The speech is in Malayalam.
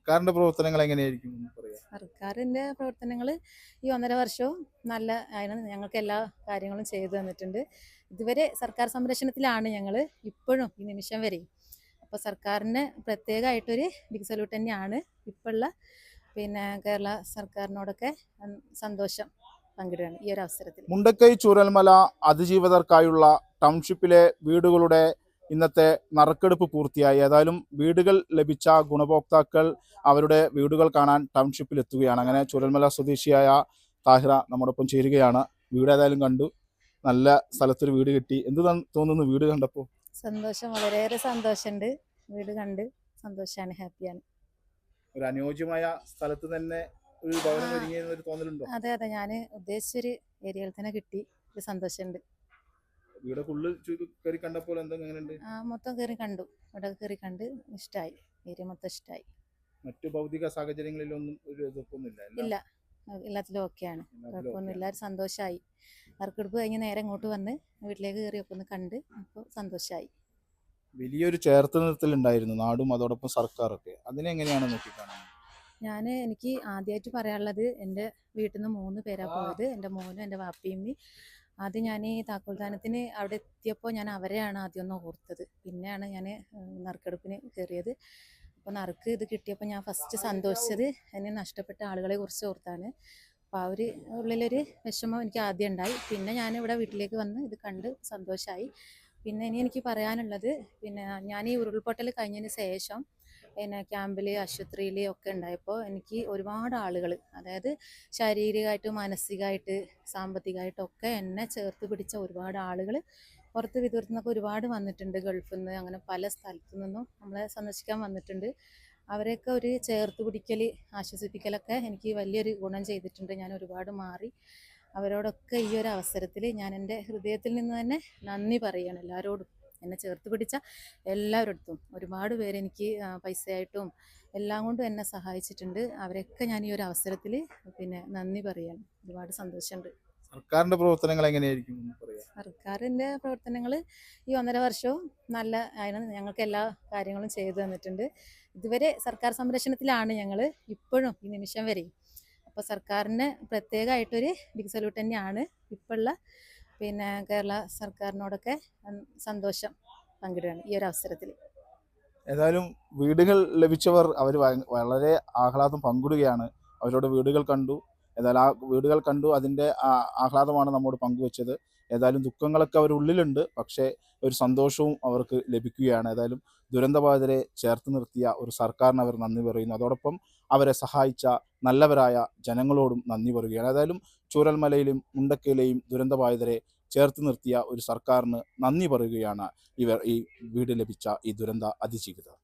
സർക്കാരിന്റെ പ്രവർത്തനങ്ങൾ എങ്ങനെയായിരിക്കും എന്ന് പറയാം? സർക്കാരിൻ്റെ പ്രവർത്തനങ്ങൾ ഈ 1.5 വർഷവും നല്ല ആണ്. ഞങ്ങൾക്ക് എല്ലാ കാര്യങ്ങളും ചെയ്തു തന്നിട്ടുണ്ട്. ഇതുവരെ സർക്കാർ സംരക്ഷണത്തിലാണ് ഞങ്ങൾ ഇപ്പോഴും ഈ നിമിഷം വരെ. അപ്പോൾ സർക്കാരിന് പ്രത്യേകമായിട്ടൊരു ബിഗ് സല്യൂട്ട് തന്നെയാണ്. ഇപ്പോഴുള്ള കേരള സർക്കാരിനോടൊക്കെ സന്തോഷം പങ്കിടുകയാണ് ഈ ഒരു അവസരത്തിൽ. മുണ്ടക്കൈ ചൂരൽമല അതിജീവിതർക്കായുള്ള ടൗൺഷിപ്പിലെ വീടുകളുടെ ഇന്നത്തെ നറുക്കെടുപ്പ് പൂർത്തിയായി. ഏതായാലും വീടുകൾ ലഭിച്ച ഗുണഭോക്താക്കൾ അവരുടെ വീടുകൾ കാണാൻ ടൗൺഷിപ്പിൽ എത്തുകയാണ്. അങ്ങനെ ചൂരൽമല സ്വദേശിയായ താഹിറ നമ്മോടൊപ്പം ചേരുകയാണ്. വീട് ഏതായാലും കണ്ടു, നല്ല സ്ഥലത്തൊരു വീട് കിട്ടി. എന്ത് തോന്നുന്നു വീട് കണ്ടപ്പോൾ? സന്തോഷം, വളരെയേറെ സന്തോഷമുണ്ട്. വീട് കണ്ട് സന്തോഷമാണ്, ഹാപ്പിയാണ്. ഒരു അനുയോജ്യമായ സ്ഥലത്ത് തന്നെ ഒരു ഭവനം ഒരുങ്ങിയെന്നൊരു തോന്നലുണ്ടോ? അതെ അതെ, ഞാൻ ഉദ്ദേശിച്ചൊരു ഏരിയയിൽ തന്നെ കിട്ടി. ഒരു സന്തോഷമുണ്ട്. വീട് ഫുള്ള് കയറി കണ്ടപ്പോൾ എന്തെങ്ങനെയുണ്ട്? മൊത്തം കയറി കണ്ടു, ഇവിടെ കയറി കണ്ട് ഇഷ്ടമായി. ഏരിയ മൊത്തം ഇഷ്ടമായി. മറ്റു ഭൗതിക സാഹചര്യങ്ങളിലൊന്നും ഒരു എതിർപ്പൊന്നുമില്ല? ഇല്ല, എല്ലാത്തിലും ഓക്കെയാണ്, കുഴപ്പമൊന്നുമില്ല. ഒരു സന്തോഷമായി. നറുക്കെടുപ്പ് കഴിഞ്ഞ് നേരെ ഇങ്ങോട്ട് വന്ന് വീട്ടിലേക്ക് കയറി ഒക്കെ ഒന്ന് കണ്ട് അപ്പോൾ സന്തോഷമായി. വലിയൊരു ചേർത്ത് നിർത്തലുണ്ടായിരുന്നു നാടും അതോടൊപ്പം സർക്കാരൊക്കെ, അതിനെങ്ങനെയാണ് നോക്കിക്കാണുന്നത്? എനിക്ക് ആദ്യമായിട്ട് പറയാനുള്ളത്, എൻ്റെ വീട്ടിൽ നിന്ന് 3 പേരാണ് പോയത്. എൻ്റെ മോനും എൻ്റെ വാപ്പിയും. ആദ്യം ഞാൻ ഈ താക്കോൽദാനത്തിന് അവിടെ എത്തിയപ്പോൾ ഞാൻ അവരെയാണ് ആദ്യം ഒന്ന് ഓർത്തത്. പിന്നെയാണ് ഞാൻ നറുക്കെടുപ്പിന് കയറിയത്. അപ്പോൾ നറുക്ക് ഇത് കിട്ടിയപ്പോൾ ഞാൻ ഫസ്റ്റ് സന്തോഷിച്ചത് എന്നെ നഷ്ടപ്പെട്ട ആളുകളെ കുറിച്ച് ഓർത്താണ്. അപ്പോൾ ആ ഒരു ഉള്ളിലൊരു വിഷമം എനിക്ക് ആദ്യം ഉണ്ടായി. പിന്നെ ഞാൻ ഇവിടെ വീട്ടിലേക്ക് വന്ന് ഇത് കണ്ട് സന്തോഷമായി. പിന്നെ എനിക്ക് പറയാനുള്ളത്, ഞാൻ ഈ ഉരുൾപൊട്ടൽ കഴിഞ്ഞതിന് ശേഷം ക്യാമ്പിൽ, ആശുപത്രിയിൽ ഒക്കെ ഉണ്ടായപ്പോൾ എനിക്ക് ഒരുപാട് ആളുകൾ, അതായത് ശാരീരികമായിട്ട്, മാനസികമായിട്ട്, സാമ്പത്തികമായിട്ടൊക്കെ എന്നെ ചേർത്ത് പിടിച്ച ഒരുപാട് ആളുകൾ പുറത്ത് വിദൂരത്തു നിന്നൊക്കെ ഒരുപാട് വന്നിട്ടുണ്ട്. ഗൾഫിൽ നിന്ന്, അങ്ങനെ പല സ്ഥലത്തു നിന്നും നമ്മളെ സന്ദർശിക്കാൻ വന്നിട്ടുണ്ട്. അവരെയൊക്കെ ഒരു ചേർത്ത് പിടിക്കൽ, ആശ്വസിപ്പിക്കലൊക്കെ എനിക്ക് വലിയൊരു ഗുണം ചെയ്തിട്ടുണ്ട്. ഞാൻ ഒരുപാട് മാറി. അവരോടൊക്കെ ഈ ഒരു അവസരത്തിൽ ഞാൻ എൻ്റെ ഹൃദയത്തിൽ നിന്ന് തന്നെ നന്ദി പറയുകയാണ് എല്ലാവരോടും. എന്നെ ചേർത്ത് പിടിച്ച എല്ലാവരടുത്തും ഒരുപാട് പേര് എനിക്ക് പൈസയായിട്ടും എല്ലാം കൊണ്ടും എന്നെ സഹായിച്ചിട്ടുണ്ട്. അവരൊക്കെ ഞാൻ ഈ ഒരു അവസരത്തിൽ നന്ദി പറയുകയാണ്. ഒരുപാട് സന്തോഷമുണ്ട്. സർക്കാരിന്റെ പ്രവർത്തനങ്ങൾ എങ്ങനെയായിരിക്കും എന്ന് പറയാം? സർക്കാരിൻ്റെ പ്രവർത്തനങ്ങൾ ഈ 1.5 വർഷവും നല്ല ആണ്. ഞങ്ങൾക്ക് എല്ലാ കാര്യങ്ങളും ചെയ്തു തന്നിട്ടുണ്ട്. ഇതുവരെ സർക്കാർ സംരക്ഷണത്തിലാണ് ഞങ്ങൾ ഇപ്പോഴും ഈ നിമിഷം വരെ. അപ്പോൾ സർക്കാരിന് പ്രത്യേകമായിട്ടൊരു ബിഗ് സല്യൂട്ട് തന്നെയാണ്. ഇപ്പോഴുള്ള കേരള സർക്കാരിനോടൊക്കെ സന്തോഷം പങ്കിടുകയാണ് ഈ ഒരു അവസരത്തിൽ. ഏതായാലും വീടുകൾ ലഭിച്ചവർ അവർ വളരെ ആഹ്ലാദം പങ്കിടുകയാണ്. അവരോട് വീടുകൾ കണ്ടു, ഏതായാലും ആ വീടുകൾ കണ്ടു, അതിൻ്റെ ആഹ്ലാദമാണ് നമ്മോട് പങ്കുവെച്ചത്. ഏതായാലും ദുഃഖങ്ങളൊക്കെ അവരുള്ളിലുണ്ട്, പക്ഷേ ഒരു സന്തോഷവും അവർക്ക് ലഭിക്കുകയാണ്. ഏതായാലും ദുരന്തബാധിതരെ ചേർത്ത് നിർത്തിയ ഒരു സർക്കാരിന് അവർ നന്ദി പറയുന്നു. അതോടൊപ്പം അവരെ സഹായിച്ച നല്ലവരായ ജനങ്ങളോടും നന്ദി പറയുകയാണ്. ഏതായാലും ചൂരൽമലയിലും മുണ്ടക്കയിലെയും ദുരന്തബാധിതരെ ചേർത്ത് നിർത്തിയ ഒരു സർക്കാരിന് നന്ദി പറയുകയാണ് ഈ വീട് ലഭിച്ച ഈ ദുരന്ത അതിജീവിതർ.